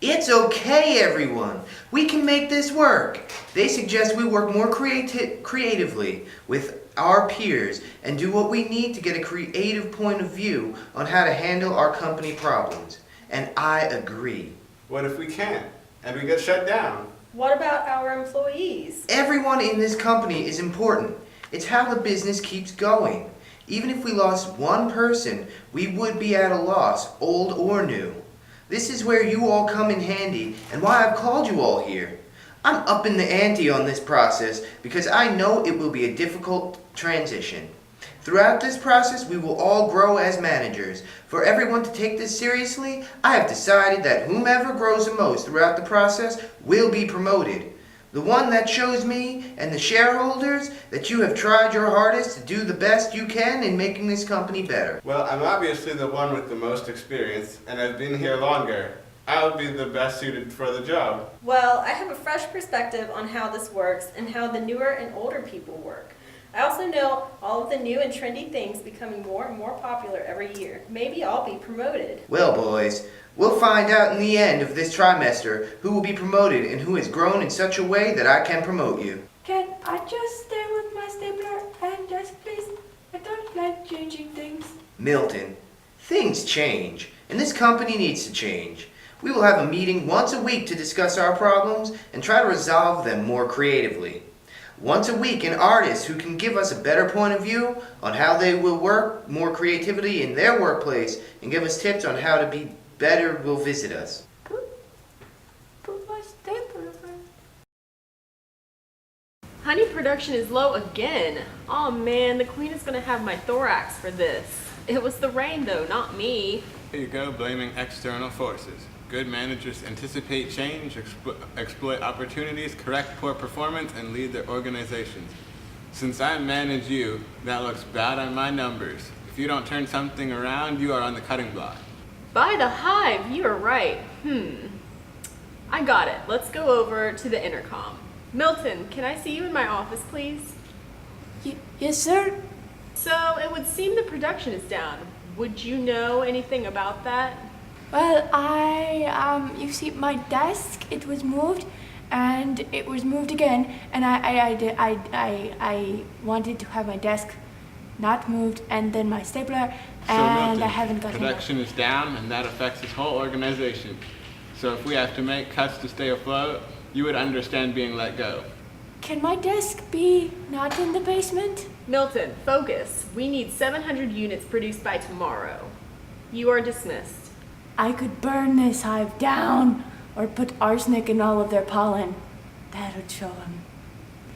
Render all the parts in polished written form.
It's okay, everyone. We can make this work. They suggest we work more creatively with our peers and do what we need to get a creative point of view on how to handle our company problems. And I agree. What if we can't and we get shut down? What about our employees? Everyone in this company is important. It's how the business keeps going. Even if we lost one person, we would be at a loss, old or new. This is where you all come in handy and why I've called you all here. I'm upping the ante on this process because I know it will be a difficult transition. Throughout this process, we will all grow as managers. For everyone to take this seriously, I have decided that whomever grows the most throughout the process will be promoted. The one that shows me and the shareholders that you have tried your hardest to do the best you can in making this company better. Well, I'm obviously the one with the most experience, and I've been here longer. I'll be the best suited for the job. Well, I have a fresh perspective on how this works and how the newer and older people work. I also know all of the new and trendy things becoming more and more popular every year. Maybe I'll be promoted. Well, boys, we'll find out in the end of this trimester who will be promoted and who has grown in such a way that I can promote you. Can I just stay with my stapler and desk, please? I don't like changing things. Milton, things change, and this company needs to change. We will have a meeting once a week to discuss our problems and try to resolve them more creatively. Once a week, an artist who can give us a better point of view on how they will work more creativity in their workplace and give us tips on how to be better will visit us. Put my stapler away. Honey production is low again. Oh man, the queen is gonna have my thorax for this. It was the rain though, not me. Here you go, blaming external forces. Good managers anticipate change, exploit opportunities, correct poor performance, and lead their organizations. Since I manage you, that looks bad on my numbers. If you don't turn something around, you are on the cutting block. By the hive, you are right. I got it. Let's go over to the intercom. Milton, can I see you in my office, please? Yes, sir. So, it would seem the production is down. Would you know anything about that? Well, you see, my desk, it was moved, and it was moved again, and I wanted to have my desk not moved, and then my stapler, and I haven't gotten it. Production is down, and that affects this whole organization. So if we have to make cuts to stay afloat, you would understand being let go. Can my desk be not in the basement? Milton, focus. We need 700 units produced by tomorrow. You are dismissed. I could burn this hive down, or put arsenic in all of their pollen. That would show them.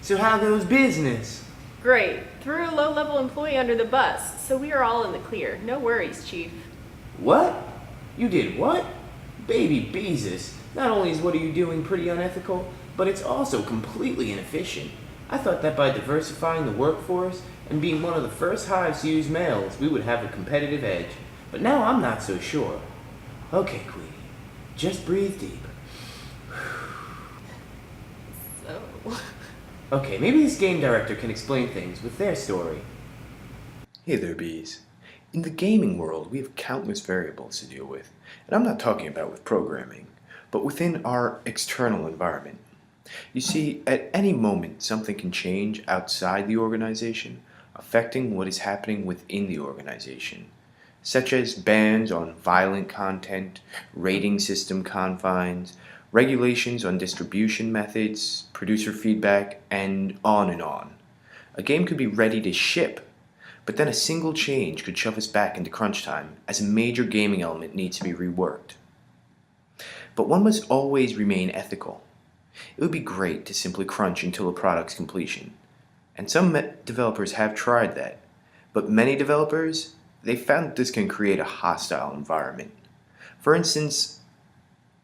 So how goes business? Great. Threw a low-level employee under the bus, so we are all in the clear. No worries, Chief. What? You did what? Baby Beezus, not only is what are you doing pretty unethical, but it's also completely inefficient. I thought that by diversifying the workforce and being one of the first hives to use males, we would have a competitive edge. But now I'm not so sure. Okay, Queenie, just breathe deep. So... Okay, maybe this game director can explain things with their story. Hey there, bees. In the gaming world, we have countless variables to deal with, and I'm not talking about with programming, but within our external environment. You see, at any moment, something can change outside the organization, affecting what is happening within the organization, such as bans on violent content, rating system confines, regulations on distribution methods, producer feedback, and on and on. A game could be ready to ship, but then a single change could shove us back into crunch time as a major gaming element needs to be reworked. But one must always remain ethical. It would be great to simply crunch until a product's completion. And some developers have tried that, but many developers, they found that this can create a hostile environment. For instance,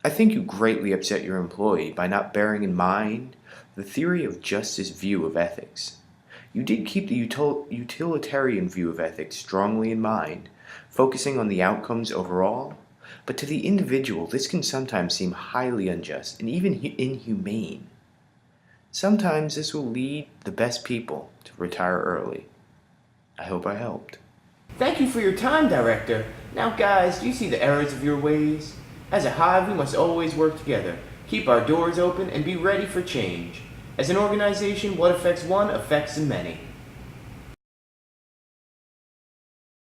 I think you greatly upset your employee by not bearing in mind the theory of justice view of ethics. You did keep the utilitarian view of ethics strongly in mind, focusing on the outcomes overall, but to the individual this can sometimes seem highly unjust and even inhumane. Sometimes this will lead the best people to retire early. I hope I helped. Thank you for your time, Director. Now guys, do you see the errors of your ways? As a hive, we must always work together, keep our doors open, and be ready for change. As an organization, what affects one affects the many.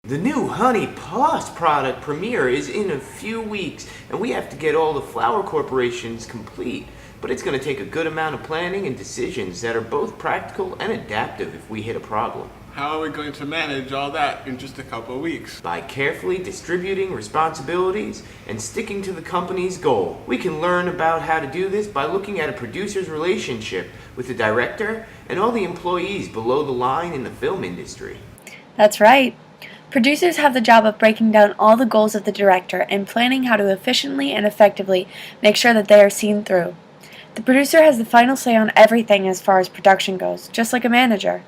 The new Honey Plus product premiere is in a few weeks, and we have to get all the flower corporations complete. But it's going to take a good amount of planning and decisions that are both practical and adaptive if we hit a problem. How are we going to manage all that in just a couple weeks? By carefully distributing responsibilities and sticking to the company's goal. We can learn about how to do this by looking at a producer's relationship with the director and all the employees below the line in the film industry. That's right. Producers have the job of breaking down all the goals of the director and planning how to efficiently and effectively make sure that they are seen through. The producer has the final say on everything as far as production goes, just like a manager.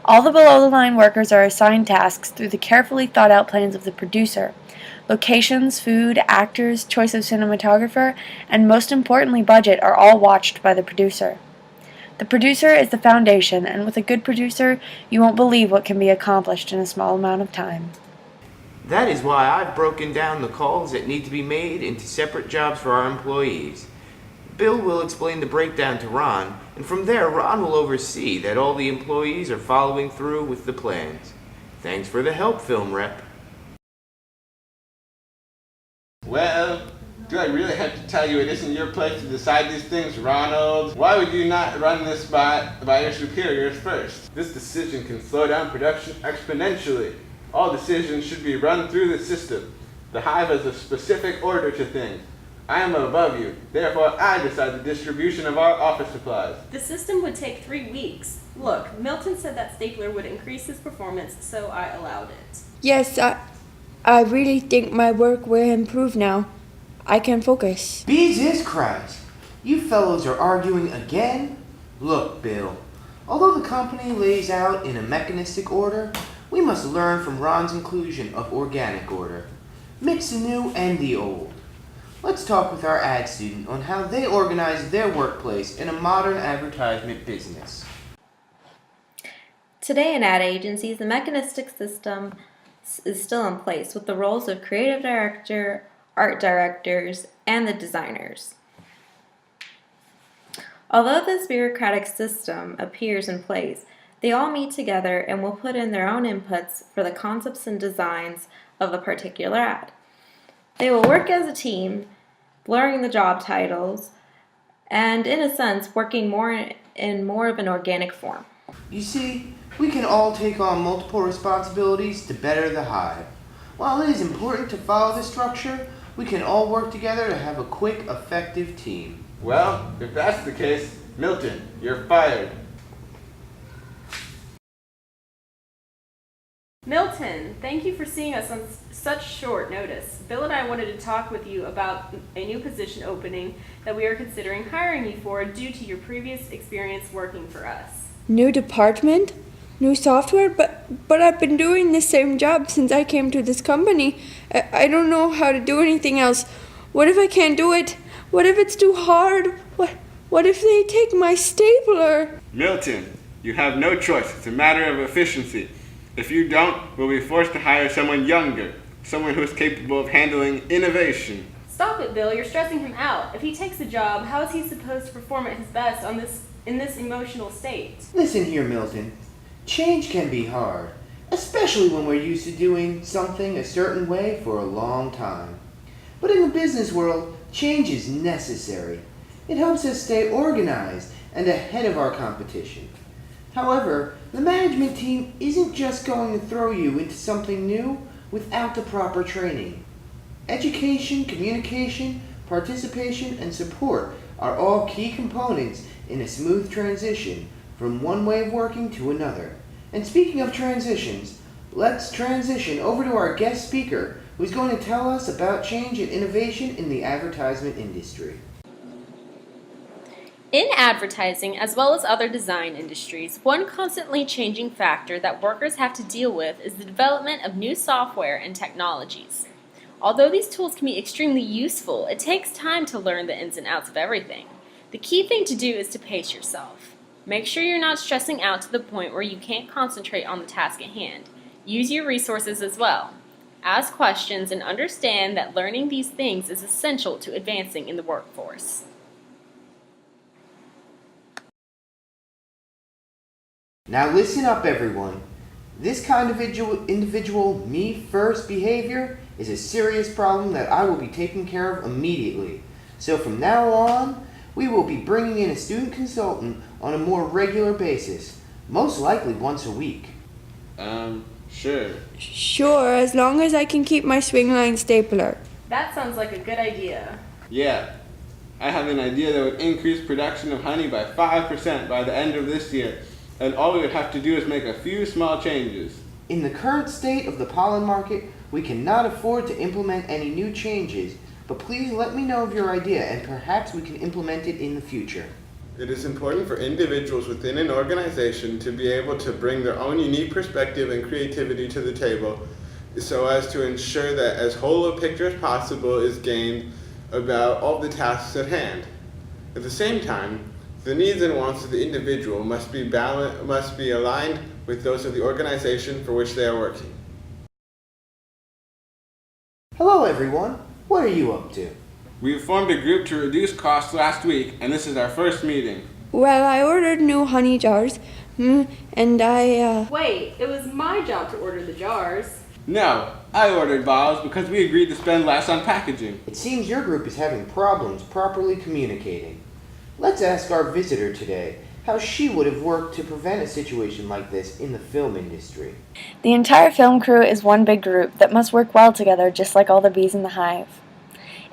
All the below-the-line workers are assigned tasks through the carefully thought-out plans of the producer. Locations, food, actors, choice of cinematographer, and most importantly budget are all watched by the producer. The producer is the foundation, and with a good producer, you won't believe what can be accomplished in a small amount of time. That is why I've broken down the calls that need to be made into separate jobs for our employees. Bill will explain the breakdown to Ron, and from there Ron will oversee that all the employees are following through with the plans. Thanks for the help, film rep. Well, do I really have to tell you it isn't your place to decide these things, Ronald? Why would you not run this by your superiors first? This decision can slow down production exponentially. All decisions should be run through the system. The hive has a specific order to things. I am above you, therefore I decide the distribution of our office supplies. The system would take 3 weeks. Look, Milton said that stapler would increase his performance, so I allowed it. Yes, I really think my work will improve now. I can focus. Jesus Christ! You fellows are arguing again? Look, Bill, although the company lays out in a mechanistic order, we must learn from Ron's inclusion of organic order. Mix the new and the old. Let's talk with our ad student on how they organize their workplace in a modern advertisement business. Today in ad agencies, the mechanistic system is still in place with the roles of creative director, art directors, and the designers. Although this bureaucratic system appears in place, they all meet together and will put in their own inputs for the concepts and designs of a particular ad. They will work as a team, blurring the job titles, and in a sense, working in more of an organic form. You see, we can all take on multiple responsibilities to better the hive. While it is important to follow the structure, we can all work together to have a quick, effective team. Well, if that's the case, Milton, you're fired. Milton, thank you for seeing us on such short notice. Bill and I wanted to talk with you about a new position opening that we are considering hiring you for due to your previous experience working for us. New department? New software? But I've been doing the same job since I came to this company. I don't know how to do anything else. What if I can't do it? What if it's too hard? What if they take my stapler? Milton, you have no choice. It's a matter of efficiency. If you don't, we'll be forced to hire someone younger, someone who is capable of handling innovation. Stop it, Bill. You're stressing him out. If he takes the job, how is he supposed to perform at his best in this emotional state? Listen here, Milton. Change can be hard, especially when we're used to doing something a certain way for a long time. But in the business world, change is necessary. It helps us stay organized and ahead of our competition. However, the management team isn't just going to throw you into something new without the proper training. Education, communication, participation, and support are all key components in a smooth transition from one way of working to another. And speaking of transitions, let's transition over to our guest speaker, who's going to tell us about change and innovation in the advertisement industry. In advertising, as well as other design industries, one constantly changing factor that workers have to deal with is the development of new software and technologies. Although these tools can be extremely useful, it takes time to learn the ins and outs of everything. The key thing to do is to pace yourself. Make sure you're not stressing out to the point where you can't concentrate on the task at hand. Use your resources as well. ask questions, and understand that learning these things is essential to advancing in the workforce. Now listen up, everyone. This kind of individual me-first behavior is a serious problem that I will be taking care of immediately. So from now on, we will be bringing in a student consultant on a more regular basis, most likely once a week. Sure. Sure, as long as I can keep my swing line stapler. That sounds like a good idea. Yeah. I have an idea that would increase production of honey by 5% by the end of this year, and all we would have to do is make a few small changes. In the current state of the pollen market, we cannot afford to implement any new changes, but please let me know of your idea and perhaps we can implement it in the future. It is important for individuals within an organization to be able to bring their own unique perspective and creativity to the table so as to ensure that as whole a picture as possible is gained about all the tasks at hand. At the same time, the needs and wants of the individual must be aligned with those of the organization for which they are working. Hello everyone, what are you up to? We formed a group to reduce costs last week, and this is our first meeting. Well, I ordered new honey jars, and Wait, it was my job to order the jars. No, I ordered bottles because we agreed to spend less on packaging. It seems your group is having problems properly communicating. Let's ask our visitor today how she would have worked to prevent a situation like this in the film industry. The entire film crew is one big group that must work well together, just like all the bees in the hive.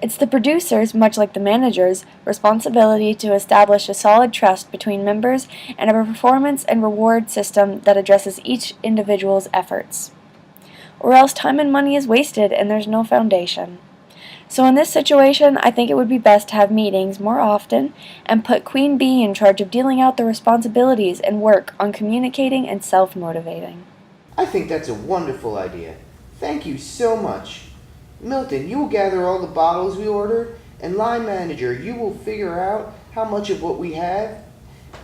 It's the producers, much like the managers, responsibility to establish a solid trust between members and a performance and reward system that addresses each individual's efforts. Or else time and money is wasted and there's no foundation. So in this situation, I think it would be best to have meetings more often and put Queen Bee in charge of dealing out the responsibilities and work on communicating and self-motivating. I think that's a wonderful idea. Thank you so much. Milton, you will gather all the bottles we ordered, and line manager, you will figure out how much of what we have,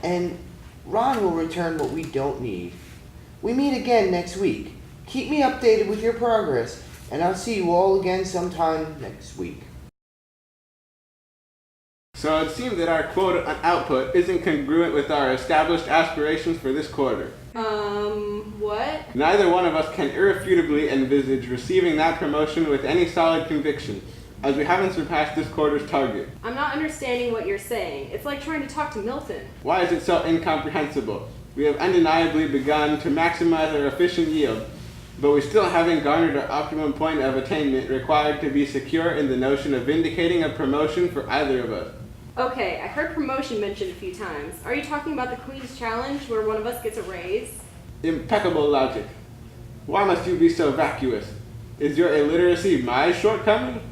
and Ron will return what we don't need. We meet again next week. Keep me updated with your progress, and I'll see you all again sometime next week. So it seems that our quota on output isn't congruent with our established aspirations for this quarter. What? Neither one of us can irrefutably envisage receiving that promotion with any solid conviction, as we haven't surpassed this quarter's target. I'm not understanding what you're saying. It's like trying to talk to Milton. Why is it so incomprehensible? We have undeniably begun to maximize our efficient yield, but we still haven't garnered our optimum point of attainment required to be secure in the notion of vindicating a promotion for either of us. Okay, I heard promotion mentioned a few times. Are you talking about the Queen's Challenge where one of us gets a raise? Impeccable logic. Why must you be so vacuous? Is your illiteracy my shortcoming?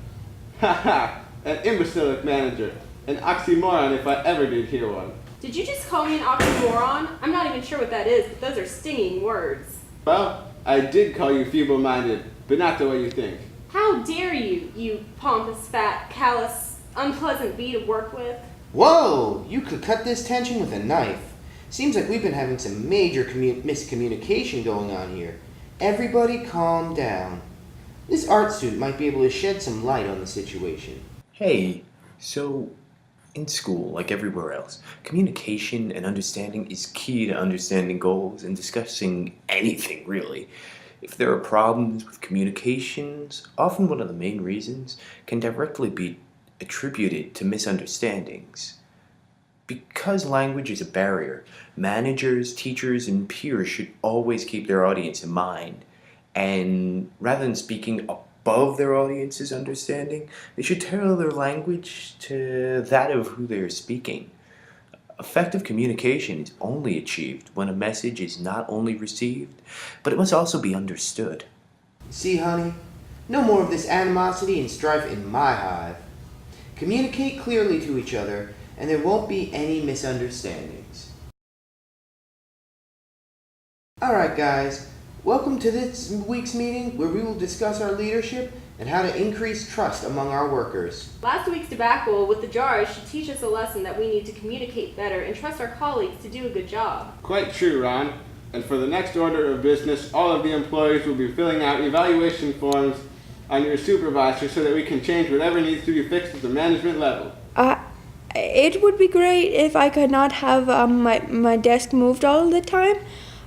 Ha ha! An imbecilic manager. An oxymoron if I ever did hear one. Did you just call me an oxymoron? I'm not even sure what that is, but those are stinging words. Well, I did call you feeble-minded, but not the way you think. How dare you, you pompous, fat, callous, unpleasant bee to work with? Whoa! You could cut this tension with a knife. Seems like we've been having some major miscommunication going on here. Everybody calm down. This art student might be able to shed some light on the situation. Hey, so in school, like everywhere else, communication and understanding is key to understanding goals and discussing anything, really. If there are problems with communications, often one of the main reasons can directly be attributed to misunderstandings. Because language is a barrier, managers, teachers, and peers should always keep their audience in mind. And rather than speaking above their audience's understanding, they should tailor their language to that of who they are speaking. Effective communication is only achieved when a message is not only received, but it must also be understood. See, honey? No more of this animosity and strife in my hive. Communicate clearly to each other, and there won't be any misunderstandings. Alright guys, welcome to this week's meeting where we will discuss our leadership and how to increase trust among our workers. Last week's debacle with the jars should teach us a lesson that we need to communicate better and trust our colleagues to do a good job. Quite true, Ron. And for the next order of business, all of the employees will be filling out evaluation forms on your supervisor so that we can change whatever needs to be fixed at the management level. It would be great if I could not have my desk moved all the time.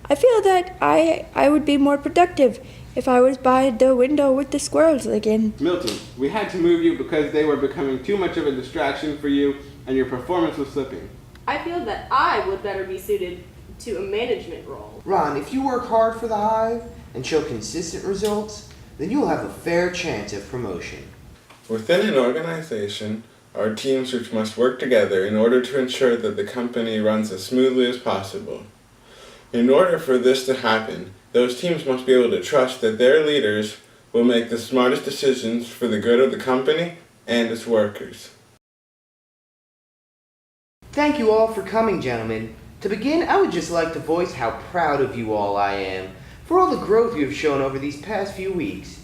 I feel that I would be more productive if I was by the window with the squirrels again. Milton, we had to move you because they were becoming too much of a distraction for you and your performance was slipping. I feel that I would better be suited to a management role. Ron, if you work hard for the Hive and show consistent results, then you will have a fair chance of promotion. Within an organization, are teams which must work together in order to ensure that the company runs as smoothly as possible. In order for this to happen, those teams must be able to trust that their leaders will make the smartest decisions for the good of the company and its workers. Thank you all for coming, gentlemen. To begin, I would just like to voice how proud of you all I am for all the growth you have shown over these past few weeks.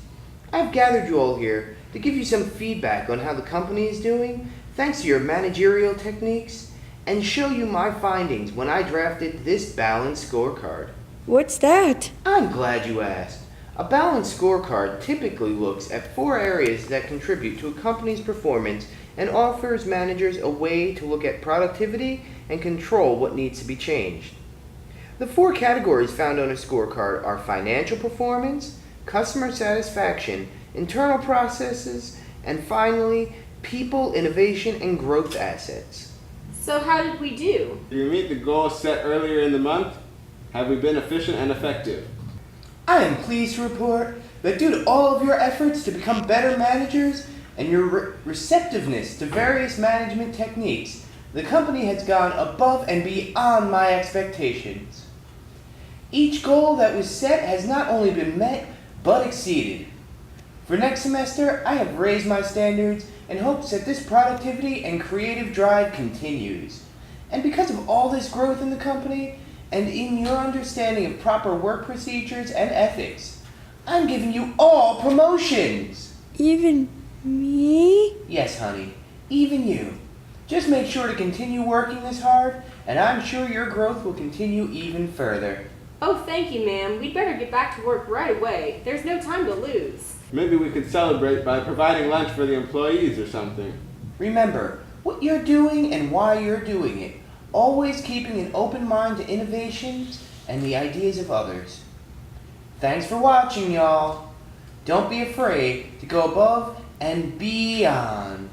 I've gathered you all here to give you some feedback on how the company is doing, thanks to your managerial techniques, and show you my findings when I drafted this balanced scorecard. What's that? I'm glad you asked. A balanced scorecard typically looks at 4 areas that contribute to a company's performance and offers managers a way to look at productivity and control what needs to be changed. The 4 categories found on a scorecard are financial performance, customer satisfaction, internal processes, and finally, people, innovation, and growth assets. So how did we do? Did we meet the goals set earlier in the month? Have we been efficient and effective? I am pleased to report that due to all of your efforts to become better managers and your receptiveness to various management techniques, the company has gone above and beyond my expectations. Each goal that was set has not only been met, but exceeded. For next semester, I have raised my standards in hopes that this productivity and creative drive continues. And because of all this growth in the company, and in your understanding of proper work procedures and ethics, I'm giving you all promotions. Even me? Yes, honey, even you. Just make sure to continue working this hard, and I'm sure your growth will continue even further. Oh, thank you, ma'am. We'd better get back to work right away. There's no time to lose. Maybe we could celebrate by providing lunch for the employees or something. Remember what you're doing and why you're doing it, always keeping an open mind to innovations and the ideas of others. Thanks for watching, y'all. Don't be afraid to go above and beyond.